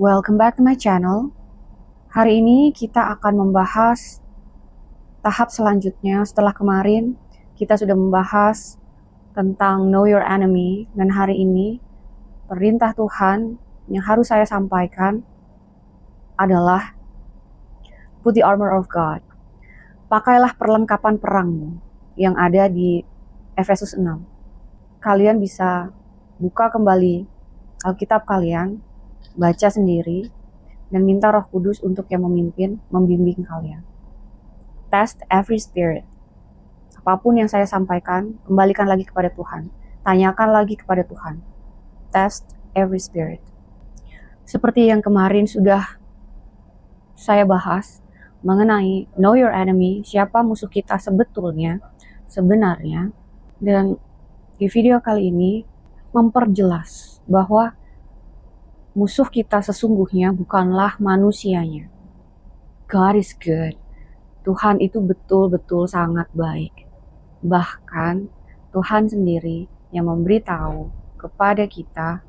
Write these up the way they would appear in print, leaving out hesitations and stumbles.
Welcome back to my channel. Hari ini kita akan membahas tahap selanjutnya setelah kemarin kita sudah membahas tentang know your enemy, dan hari ini perintah Tuhan yang harus saya sampaikan adalah put the armor of God. Pakailah perlengkapan perangmu yang ada di Efesus 6. Kalian bisa buka kembali Alkitab kalian, baca sendiri, dan minta Roh Kudus untuk yang membimbing kalian. Test every spirit. Apapun yang saya sampaikan, kembalikan lagi kepada Tuhan. Tanyakan lagi kepada Tuhan. Test every spirit. Seperti yang kemarin sudah saya bahas mengenai know your enemy, siapa musuh kita sebenarnya. Dan di video kali ini memperjelas bahwa musuh kita sesungguhnya bukanlah manusianya. God is good. Tuhan itu betul-betul sangat baik. Bahkan Tuhan sendiri yang memberitahu kepada kita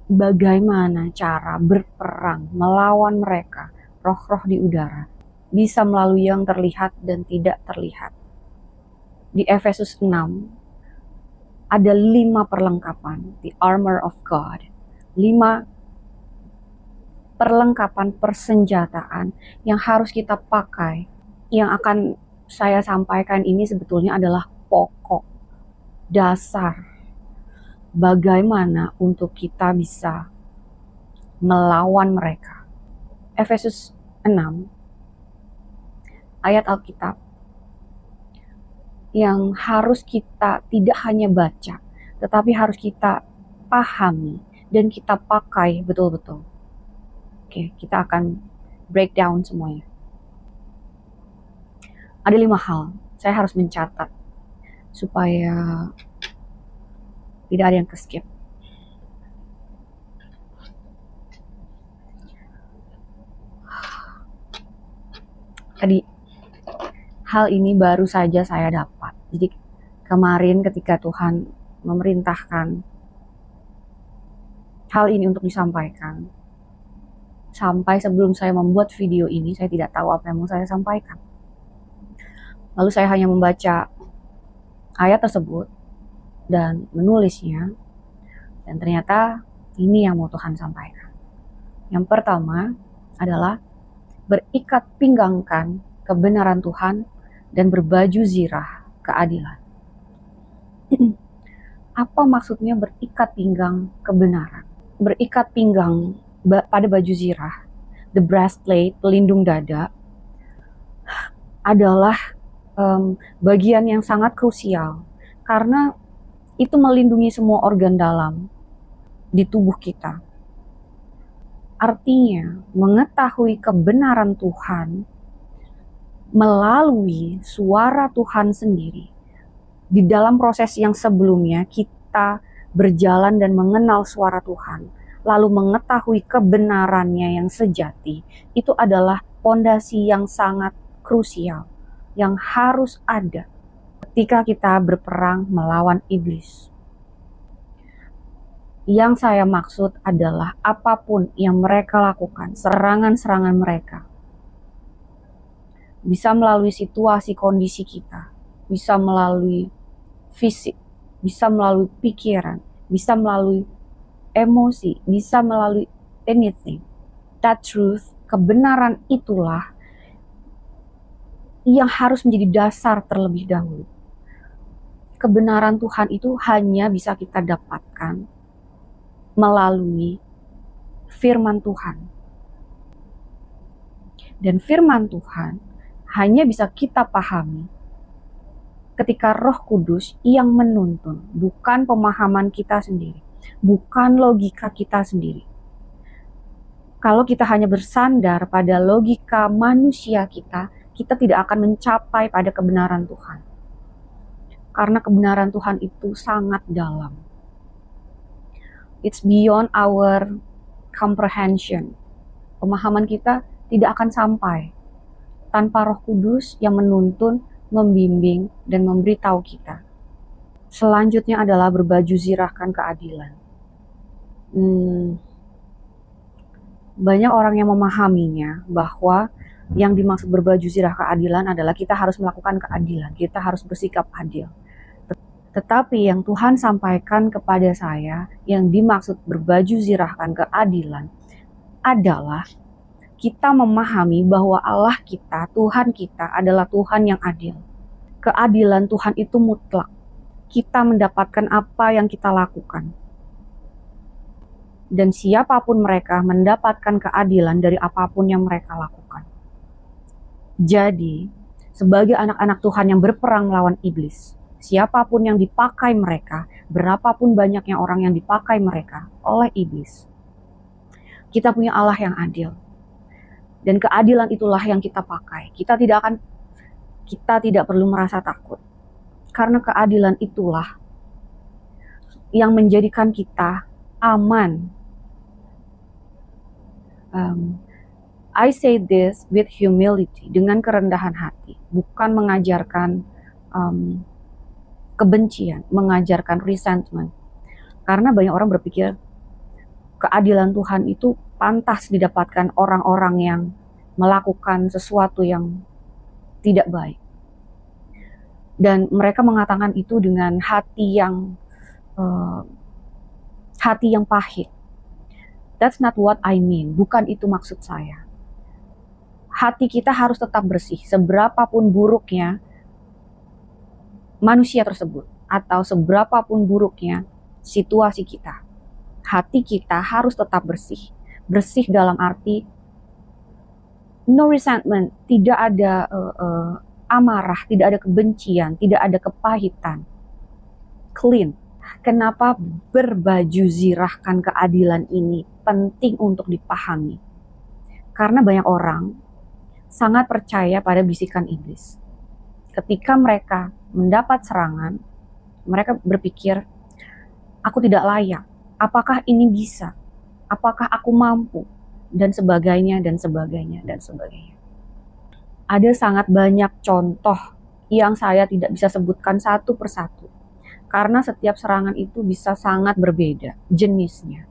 bagaimana cara berperang melawan mereka, roh-roh di udara, bisa melalui yang terlihat dan tidak terlihat. Di Efesus 6 ada 5 perlengkapan, the armor of God. 5 perlengkapan persenjataan yang harus kita pakai. Yang akan saya sampaikan ini sebetulnya adalah pokok, dasar, bagaimana untuk kita bisa melawan mereka. Efesus 6, ayat Alkitab yang harus kita tidak hanya baca, tetapi harus kita pahami dan kita pakai betul-betul. Oke, kita akan breakdown semuanya. Ada 5 hal, saya harus mencatat supaya tidak ada yang ke-skip. Tadi, hal ini baru saja saya dapat. Jadi kemarin ketika Tuhan memerintahkan hal ini untuk disampaikan, sampai sebelum saya membuat video ini, saya tidak tahu apa yang mau saya sampaikan. Lalu saya hanya membaca ayat tersebut dan menulisnya, dan ternyata ini yang mau Tuhan sampaikan. Yang pertama adalah berikat pinggangkan kebenaran Tuhan dan berbaju zirah keadilan. Apa maksudnya berikat pinggang kebenaran? Berikat pinggang pada baju zirah, the breastplate, pelindung dada, adalah bagian yang sangat krusial karena itu melindungi semua organ dalam di tubuh kita. Artinya, mengetahui kebenaran Tuhan melalui suara Tuhan sendiri. Di dalam proses yang sebelumnya, kita berjalan dan mengenal suara Tuhan, lalu mengetahui kebenarannya yang sejati, itu adalah fondasi yang sangat krusial, yang harus ada ketika kita berperang melawan iblis. Yang saya maksud adalah apapun yang mereka lakukan, serangan-serangan mereka, bisa melalui situasi kondisi kita, bisa melalui fisik, bisa melalui pikiran, bisa melalui emosi, bisa melalui anything. That truth, kebenaran itulah yang harus menjadi dasar terlebih dahulu. Kebenaran Tuhan itu hanya bisa kita dapatkan melalui firman Tuhan. Dan firman Tuhan hanya bisa kita pahami ketika Roh Kudus yang menuntun, bukan pemahaman kita sendiri, bukan logika kita sendiri. Kalau kita hanya bersandar pada logika manusia kita tidak akan mencapai pada kebenaran Tuhan. Karena kebenaran Tuhan itu sangat dalam. It's beyond our comprehension. Pemahaman kita tidak akan sampai tanpa Roh Kudus yang menuntun, membimbing, dan memberitahu kita. Selanjutnya adalah berbaju zirahkan keadilan. banyak orang yang memahaminya bahwa yang dimaksud berbaju zirah keadilan adalah kita harus melakukan keadilan, kita harus bersikap adil. Tetapi yang Tuhan sampaikan kepada saya, yang dimaksud berbaju zirahkan keadilan adalah kita memahami bahwa Allah kita, Tuhan kita adalah Tuhan yang adil. Keadilan Tuhan itu mutlak. Kita mendapatkan apa yang kita lakukan. Dan siapapun mereka mendapatkan keadilan dari apapun yang mereka lakukan. Jadi, sebagai anak-anak Tuhan yang berperang melawan iblis, siapapun yang dipakai mereka, berapapun banyaknya orang yang dipakai mereka oleh iblis, kita punya Allah yang adil. Dan keadilan itulah yang kita pakai. Kita tidak perlu merasa takut. Karena keadilan itulah yang menjadikan kita aman. I say this with humility, dengan kerendahan hati, bukan mengajarkan kebencian, mengajarkan resentment. Karena banyak orang berpikir keadilan Tuhan itu pantas didapatkan orang-orang yang melakukan sesuatu yang tidak baik. Dan mereka mengatakan itu dengan hati yang pahit. That's not what I mean, bukan itu maksud saya. Hati kita harus tetap bersih, seberapapun buruknya manusia tersebut, atau seberapapun buruknya situasi kita. Hati kita harus tetap bersih. Bersih dalam arti no resentment, tidak ada amarah, tidak ada kebencian, tidak ada kepahitan. Clean. Kenapa berbaju zirahkan keadilan ini penting untuk dipahami? Karena banyak orang sangat percaya pada bisikan iblis. Ketika mereka mendapat serangan, mereka berpikir, aku tidak layak, apakah ini bisa, apakah aku mampu, dan sebagainya, dan sebagainya, dan sebagainya. Ada sangat banyak contoh yang saya tidak bisa sebutkan satu persatu, karena setiap serangan itu bisa sangat berbeda jenisnya.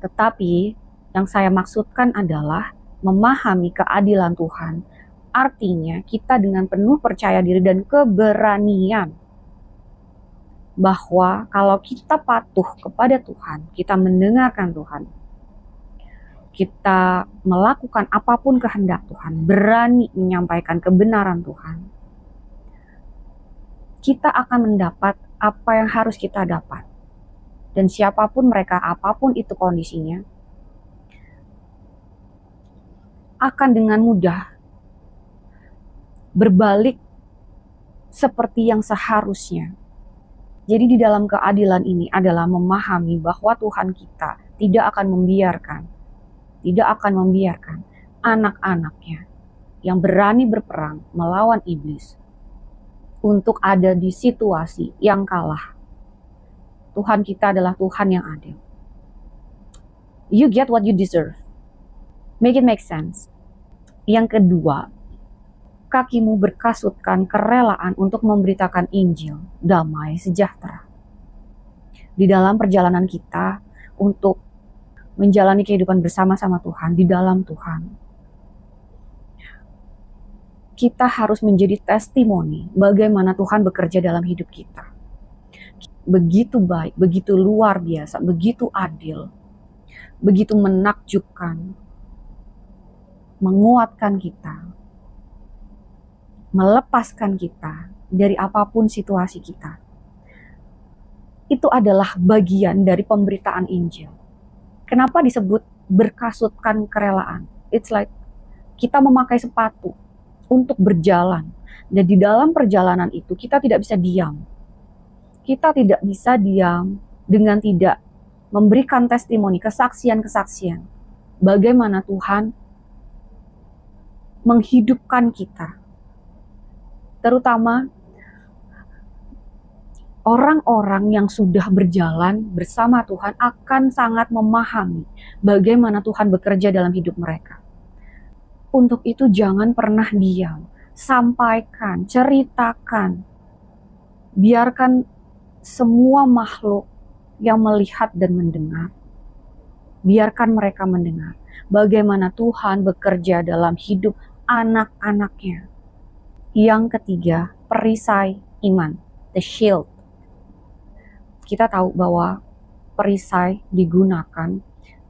Tetapi yang saya maksudkan adalah memahami keadilan Tuhan, artinya kita dengan penuh percaya diri dan keberanian bahwa kalau kita patuh kepada Tuhan, kita mendengarkan Tuhan, kita melakukan apapun kehendak Tuhan, berani menyampaikan kebenaran Tuhan, kita akan mendapat apa yang harus kita dapat. Dan siapapun mereka, apapun itu kondisinya, akan dengan mudah berbalik seperti yang seharusnya. Jadi di dalam keadilan ini adalah memahami bahwa Tuhan kita tidak akan membiarkan anak-anaknya yang berani berperang melawan iblis untuk ada di situasi yang kalah. Tuhan kita adalah Tuhan yang adil. You get what you deserve. Make it make sense. Yang kedua, kakimu berkasutkan kerelaan untuk memberitakan Injil, damai sejahtera. Di dalam perjalanan kita untuk menjalani kehidupan bersama-sama Tuhan, di dalam Tuhan, kita harus menjadi testimoni bagaimana Tuhan bekerja dalam hidup kita. Begitu baik, begitu luar biasa, begitu adil, begitu menakjubkan, menguatkan kita, melepaskan kita dari apapun situasi kita. Itu adalah bagian dari pemberitaan Injil. Kenapa disebut berkasutkan kerelaan? It's like kita memakai sepatu untuk berjalan. Dan di dalam perjalanan itu kita tidak bisa diam. Kita tidak bisa diam dengan tidak memberikan testimoni, kesaksian-kesaksian. Bagaimana Tuhan menghidupkan kita. Terutama orang-orang yang sudah berjalan bersama Tuhan akan sangat memahami bagaimana Tuhan bekerja dalam hidup mereka. Untuk itu jangan pernah diam. Sampaikan, ceritakan. Biarkan semua makhluk yang melihat dan mendengar Biarkan mereka mendengar bagaimana Tuhan bekerja dalam hidup anak-anaknya. Yang ketiga, perisai iman, the shield. Kita tahu bahwa perisai digunakan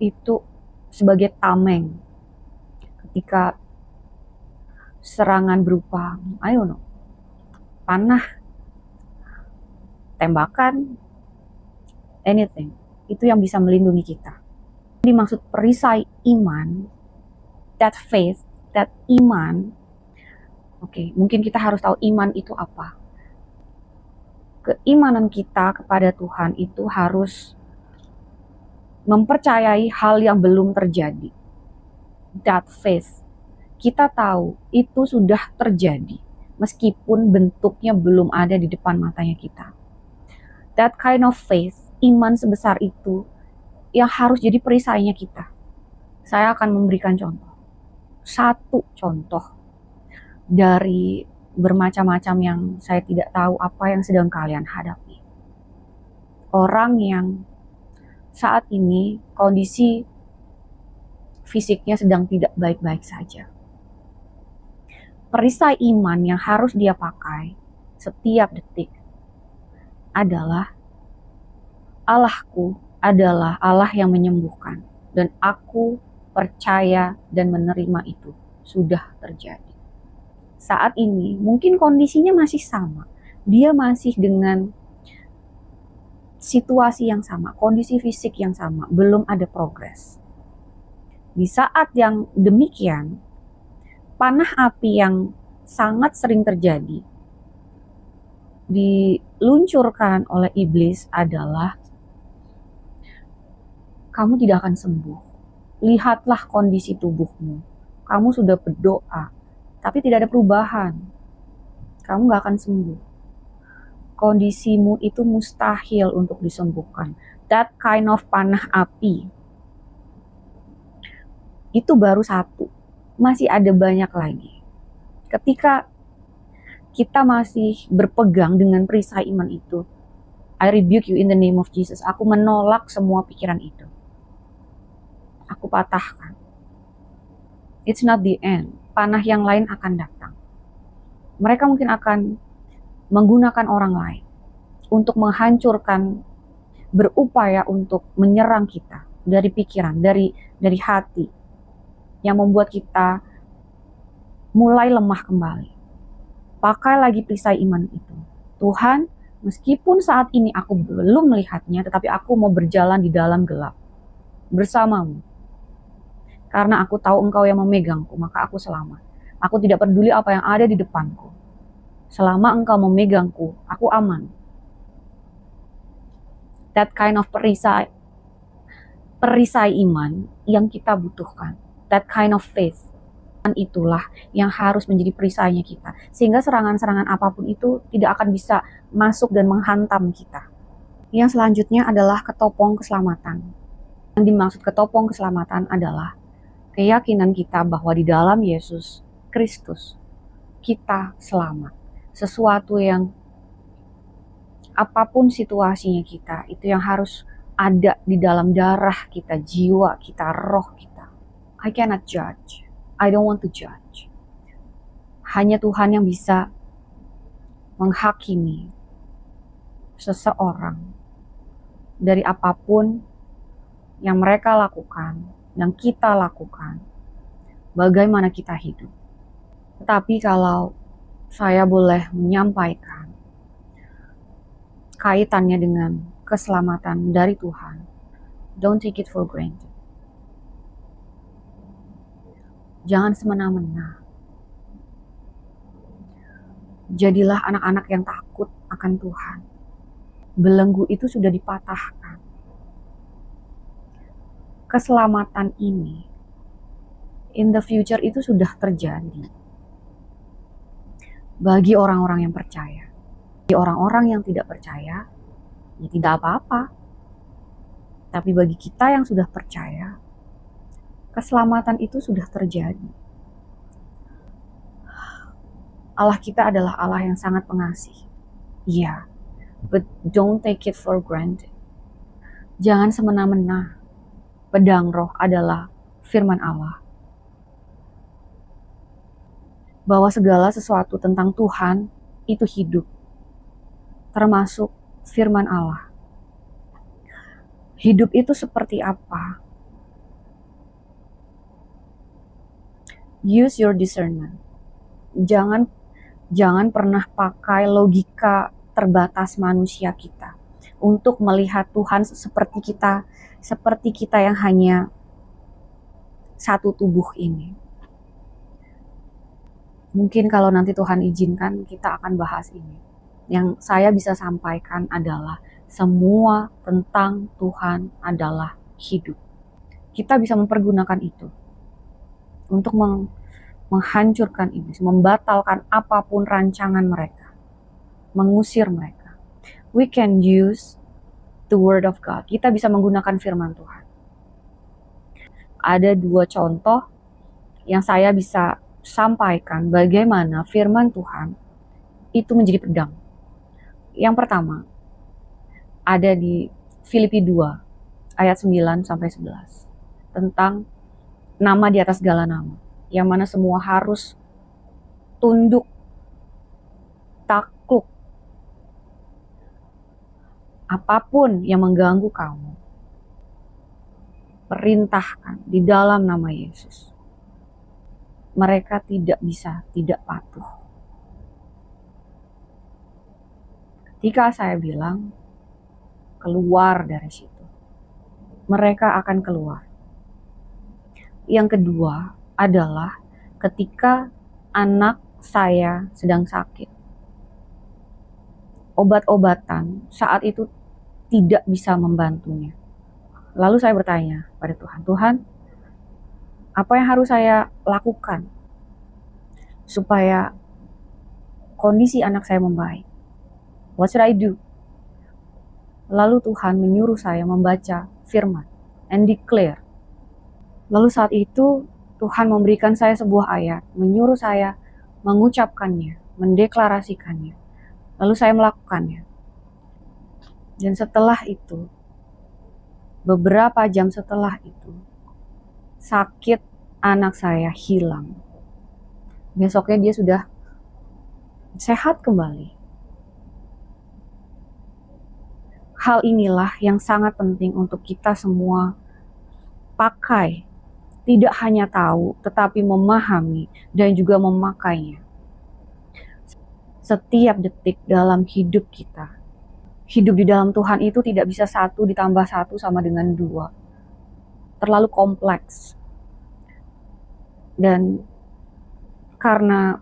itu sebagai tameng ketika serangan berupa, panah, tembakan, anything. Itu yang bisa melindungi kita. Dimaksud perisai iman, that faith, that iman. Oke, mungkin kita harus tahu iman itu apa. Keimanan kita kepada Tuhan itu harus mempercayai hal yang belum terjadi. That faith, kita tahu itu sudah terjadi, meskipun bentuknya belum ada di depan matanya kita. That kind of faith, iman sebesar itu, yang harus jadi perisainya kita. Saya akan memberikan contoh. Satu contoh dari bermacam-macam yang saya tidak tahu apa yang sedang kalian hadapi. Orang yang saat ini kondisi fisiknya sedang tidak baik-baik saja. Perisai iman yang harus dia pakai setiap detik adalah, Allahku adalah Allah yang menyembuhkan, dan aku percaya dan menerima itu sudah terjadi. Saat ini mungkin kondisinya masih sama, dia masih dengan situasi yang sama, kondisi fisik yang sama, belum ada progres. Di saat yang demikian, panah api yang sangat sering terjadi diluncurkan oleh iblis adalah, kamu tidak akan sembuh. Lihatlah kondisi tubuhmu. Kamu sudah berdoa, tapi tidak ada perubahan. Kamu gak akan sembuh. Kondisimu itu mustahil untuk disembuhkan. That kind of panah api. Itu baru satu. Masih ada banyak lagi. Ketika kita masih berpegang dengan perisai iman itu, I rebuke you in the name of Jesus. Aku menolak semua pikiran itu. Aku patahkan. It's not the end. Panah yang lain akan datang. Mereka mungkin akan menggunakan orang lain untuk menghancurkan, berupaya untuk menyerang kita dari pikiran, dari hati, yang membuat kita mulai lemah kembali. Pakai lagi perisai iman itu. Tuhan, meskipun saat ini aku belum melihatnya, tetapi aku mau berjalan di dalam gelap bersamamu. Karena aku tahu Engkau yang memegangku, maka aku selamat. Aku tidak peduli apa yang ada di depanku. Selama Engkau memegangku, aku aman. That kind of perisai iman yang kita butuhkan. That kind of faith. Itulah yang harus menjadi perisainya kita. Sehingga serangan-serangan apapun itu tidak akan bisa masuk dan menghantam kita. Yang selanjutnya adalah ketopong keselamatan. Yang dimaksud ketopong keselamatan adalah keyakinan kita bahwa di dalam Yesus Kristus kita selamat. Sesuatu yang apapun situasinya kita, itu yang harus ada di dalam darah kita, jiwa kita, roh kita. I cannot judge. I don't want to judge. Hanya Tuhan yang bisa menghakimi seseorang dari apapun yang mereka lakukan, yang kita lakukan, bagaimana kita hidup. Tetapi kalau saya boleh menyampaikan kaitannya dengan keselamatan dari Tuhan, don't take it for granted. Jangan semena-mena. Jadilah anak-anak yang takut akan Tuhan. Belenggu itu sudah dipatahkan. Keselamatan ini in the future itu sudah terjadi bagi orang-orang yang percaya. Bagi orang-orang yang tidak percaya, ya tidak apa-apa. Tapi bagi kita yang sudah percaya, keselamatan itu sudah terjadi. Allah kita adalah Allah yang sangat pengasih. Iya, but don't take it for granted. Jangan semena-mena. pedang roh adalah firman Allah. Bahwa segala sesuatu tentang Tuhan itu hidup, termasuk firman Allah. Hidup itu seperti apa? Use your discernment. Jangan pernah pakai logika terbatas manusia kita untuk melihat Tuhan seperti kita yang hanya satu tubuh ini. Mungkin kalau nanti Tuhan izinkan kita akan bahas ini. Yang saya bisa sampaikan adalah semua tentang Tuhan adalah hidup. Kita bisa mempergunakan itu untuk menghancurkan iblis, membatalkan apapun rancangan mereka, mengusir mereka. We can use the word of God. Kita bisa menggunakan firman Tuhan. Ada 2 contoh yang saya bisa sampaikan bagaimana firman Tuhan itu menjadi pedang. Yang pertama, ada di Filipi 2 ayat 9 sampai 11 tentang nama di atas segala nama, yang mana semua harus tunduk, takluk. Apapun yang mengganggu kamu, perintahkan di dalam nama Yesus. Mereka tidak bisa tidak patuh. Ketika saya bilang keluar dari situ, mereka akan keluar. Yang kedua adalah ketika anak saya sedang sakit, obat-obatan saat itu tidak bisa membantunya. Lalu saya bertanya pada Tuhan, Tuhan, apa yang harus saya lakukan supaya kondisi anak saya membaik? What should I do? Lalu Tuhan menyuruh saya membaca firman and declare. Lalu saat itu Tuhan memberikan saya sebuah ayat, menyuruh saya mengucapkannya, mendeklarasikannya. Lalu saya melakukannya. Dan setelah itu, beberapa jam setelah itu, sakit anak saya hilang. Besoknya dia sudah sehat kembali. Hal inilah yang sangat penting untuk kita semua pakai. Tidak hanya tahu, tetapi memahami dan juga memakainya. Setiap detik dalam hidup kita. Hidup di dalam Tuhan itu tidak bisa 1 ditambah 1 sama dengan 2. Terlalu kompleks. Dan karena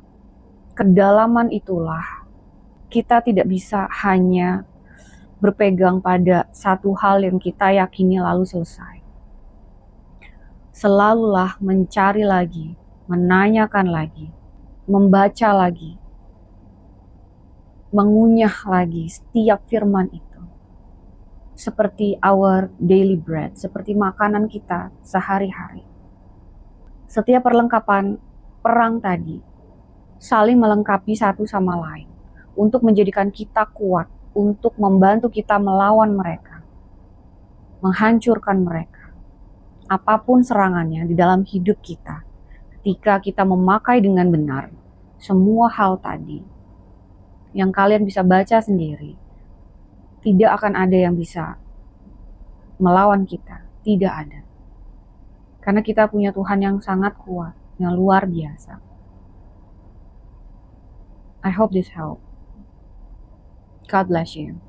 kedalaman itulah, kita tidak bisa hanya berpegang pada satu hal yang kita yakini lalu selesai. Selalulah mencari lagi, menanyakan lagi, membaca lagi, mengunyah lagi setiap firman itu. Seperti our daily bread, seperti makanan kita sehari-hari. Setiap perlengkapan perang tadi saling melengkapi satu sama lain untuk menjadikan kita kuat, untuk membantu kita melawan mereka, menghancurkan mereka. Apapun serangannya di dalam hidup kita, ketika kita memakai dengan benar semua hal tadi yang kalian bisa baca sendiri, tidak akan ada yang bisa melawan kita. Tidak ada. Karena kita punya Tuhan yang sangat kuat, yang luar biasa. I hope this helped. God bless you.